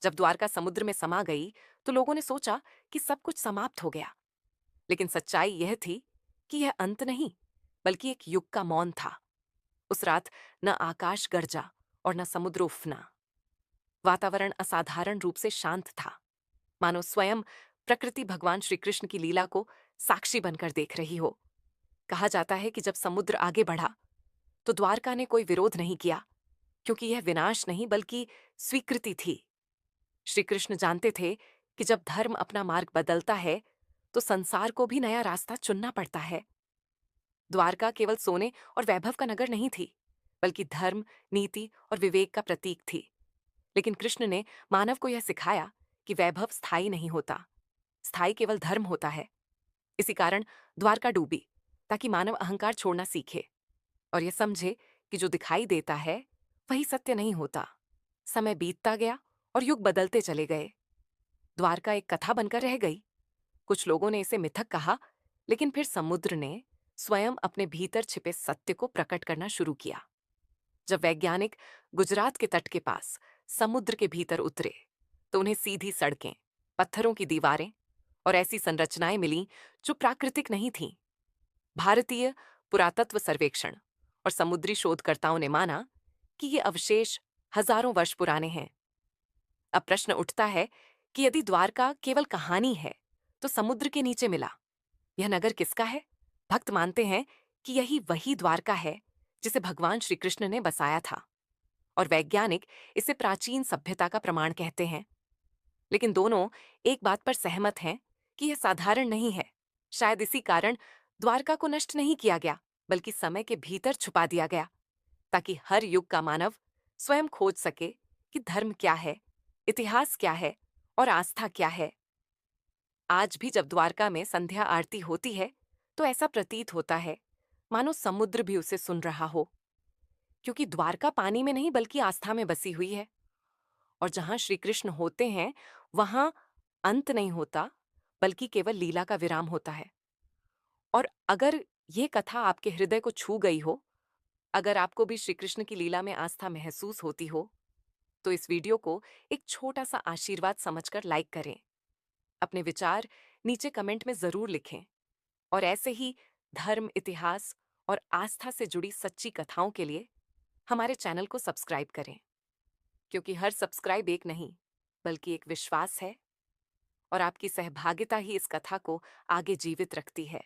जब द्वारका समुद्र में समा गई तो लोगों ने सोचा कि सब कुछ समाप्त हो गया। लेकिन सच्चाई यह थी कि यह अंत नहीं, बल्कि एक युग का मौन था। उस रात न आकाश गरजा और न समुद्र उफना। वातावरण असाधारण रूप से शांत था, मानो स्वयं प्रकृति भगवान श्री कृष्ण की लीला को साक्षी बनकर देख रही हो। कहा जाता है कि जब समुद्र आगे बढ़ा तो द्वारका ने कोई विरोध नहीं किया, क्योंकि यह विनाश नहीं बल्कि स्वीकृति थी। श्री कृष्ण जानते थे कि जब धर्म अपना मार्ग बदलता है तो संसार को भी नया रास्ता चुनना पड़ता है। द्वारका केवल सोने और वैभव का नगर नहीं थी, बल्कि धर्म, नीति और विवेक का प्रतीक थी। लेकिन कृष्ण ने मानव को यह सिखाया कि वैभव स्थायी नहीं होता, स्थायी केवल धर्म होता है। इसी कारण द्वारका डूबी, ताकि मानव अहंकार छोड़ना सीखे और यह समझे कि जो दिखाई देता है वही सत्य नहीं होता। समय बीतता गया और युग बदलते चले गए। द्वारका एक कथा बनकर रह गई। कुछ लोगों ने इसे मिथक कहा, लेकिन फिर समुद्र ने स्वयं अपने भीतर छिपे सत्य को प्रकट करना शुरू किया। जब वैज्ञानिक गुजरात के तट के पास समुद्र के भीतर उतरे तो उन्हें सीधी सड़कें, पत्थरों की दीवारें और ऐसी संरचनाएं मिलीं जो प्राकृतिक नहीं थीं। भारतीय पुरातत्व सर्वेक्षण और समुद्री शोधकर्ताओं ने माना कि ये अवशेष हजारों वर्ष पुराने हैं। अब प्रश्न उठता है कि यदि द्वारका केवल कहानी है तो समुद्र के नीचे मिला यह नगर किसका है? भक्त मानते हैं कि यही वही द्वारका है जिसे भगवान श्री कृष्ण ने बसाया था, और वैज्ञानिक इसे प्राचीन सभ्यता का प्रमाण कहते हैं। लेकिन दोनों एक बात पर सहमत हैं कि यह साधारण नहीं है। शायद इसी कारण द्वारका को नष्ट नहीं किया गया, बल्कि समय के भीतर छुपा दिया गया, ताकि हर युग का मानव स्वयं खोज सके कि धर्म क्या है, इतिहास क्या है और आस्था क्या है। आज भी जब द्वारका में संध्या आरती होती है तो ऐसा प्रतीत होता है मानो समुद्र भी उसे सुन रहा हो, क्योंकि द्वारका पानी में नहीं बल्कि आस्था में बसी हुई है। और जहां श्री कृष्ण होते हैं वहां अंत नहीं होता, बल्कि केवल लीला का विराम होता है। और अगर ये कथा आपके हृदय को छू गई हो, अगर आपको भी श्री कृष्ण की लीला में आस्था महसूस होती हो, तो इस वीडियो को एक छोटा सा आशीर्वाद समझकर लाइक करें। अपने विचार नीचे कमेंट में जरूर लिखें और ऐसे ही धर्म, इतिहास और आस्था से जुड़ी सच्ची कथाओं के लिए हमारे चैनल को सब्सक्राइब करें, क्योंकि हर सब्सक्राइब एक नहीं बल्कि एक विश्वास है और आपकी सहभागिता ही इस कथा को आगे जीवित रखती है।